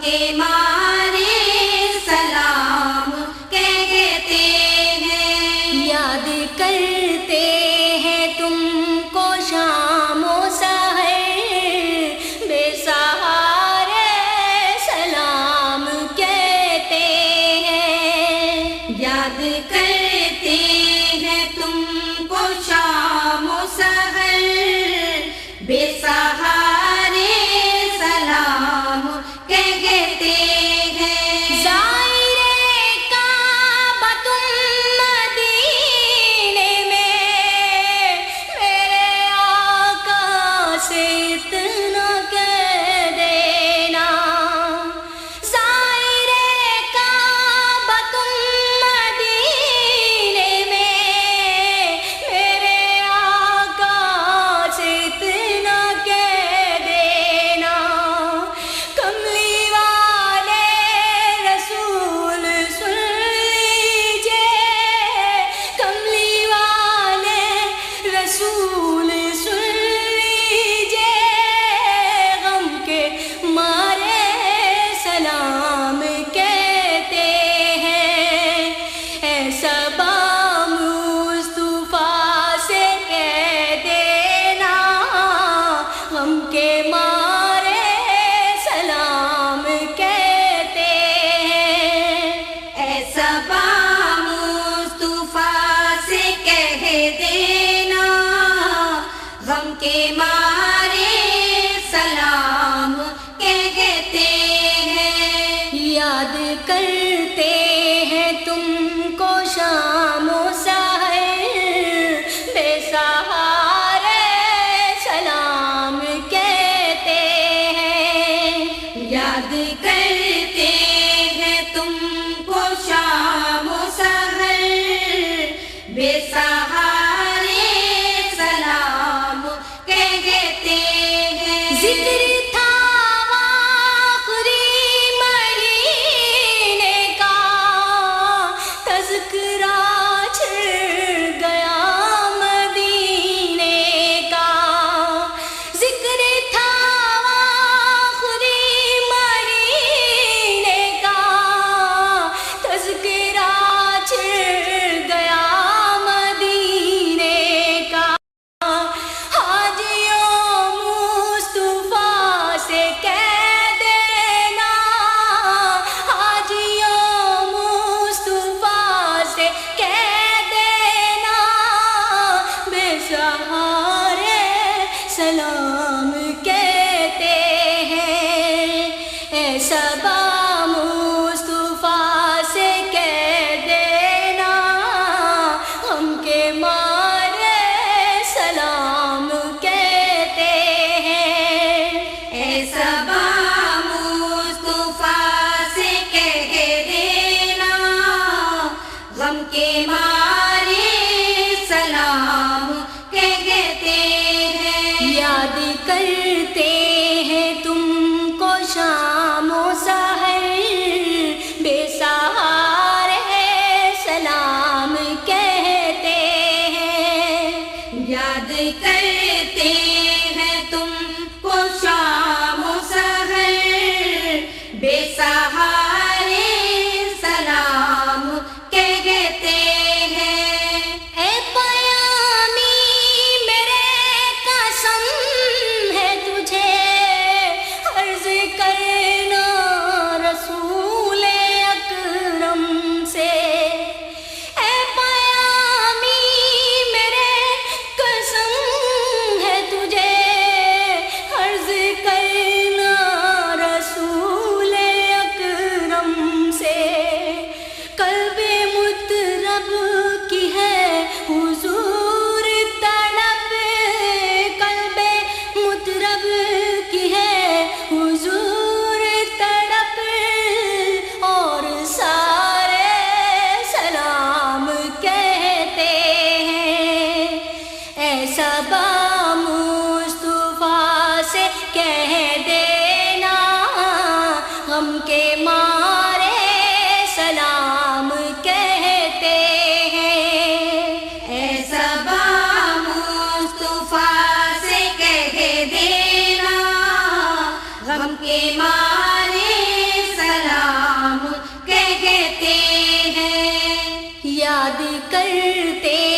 کے مارے سلام کہتے ہیں، یاد کرتے ہیں تم کو شام و سحر، بے سہارے سلام کہتے ہیں، یاد کرتے ہیں تم کو شام و سحر، بے سہارے سلام کہتے ہیں، زائر کعبہ تم مدینے میں، میرے آقا سے اتنا کہہ دینا، زائر کعبہ تم مدینے میں، میرے آقا سے اتنا کہہ دینا، کملی والے رسول سن لیجئے، کملی والے رسول سن لیجئے، غم کے مارے سلام کہتے ہیں، ایسا با مصطفیٰ سے کہہ دینا، غم کے مارے سلام کہتے ہیں، ایسا با مصطفیٰ سے کہہ دینا، غم کے مارے سلام کہتے ہیں، یاد کرتے ہیں تم کو شام و سحر، بے سہارے سلام کہتے ہیں، یاد کرتے ہیں تم کو شام و سحر، بے سہارے سلام کہتے ہیں، ذکر تھا آخری مہینے کا، تذکرہ چھڑ گیا مدینے کا، ذکر تھا آخری مہینے کا، تذکرہ چھڑ گیا مدینے کا، حاجیوں مصطفیٰ سے کہہ دینا، حاجیوں مصطفیٰ سے کہہ دینا، بے سہارے سلام کہتے ہیں، ایسا با مصطفیٰ سے کہہ دینا، غم کے مارے سلام کہتے ہیں، ایسا با مصطفیٰ سے کہہ دینا، غم کے مارے سلام کہتے ہیں، یاد کرتے ہیں تم کو شام و سحر، بے سہارے سلام کہتے ہیں، یاد کرتے ہیں تم کو شام و سحر، بے سہارے سلام کہتے ہیں، اے پیامی میرے قسم ہے تجھے عرض کرنا رسول اکرم سے، اے پیامی میرے قسم ہے تجھے عرض کرنا رسول اکرم سے، قلب مطرب کی ہے حضور طلب، قلب مطرب کی ہے حضور طلب، اور سارے سلام کہتے ہیں، ایسا با مصطفیٰ سے کہہ دینا، غم کے مارے سلام کہتے ہیں، ایسا با مصطفیٰ سے کہہ دینا، غم کے مارے یاد کرتے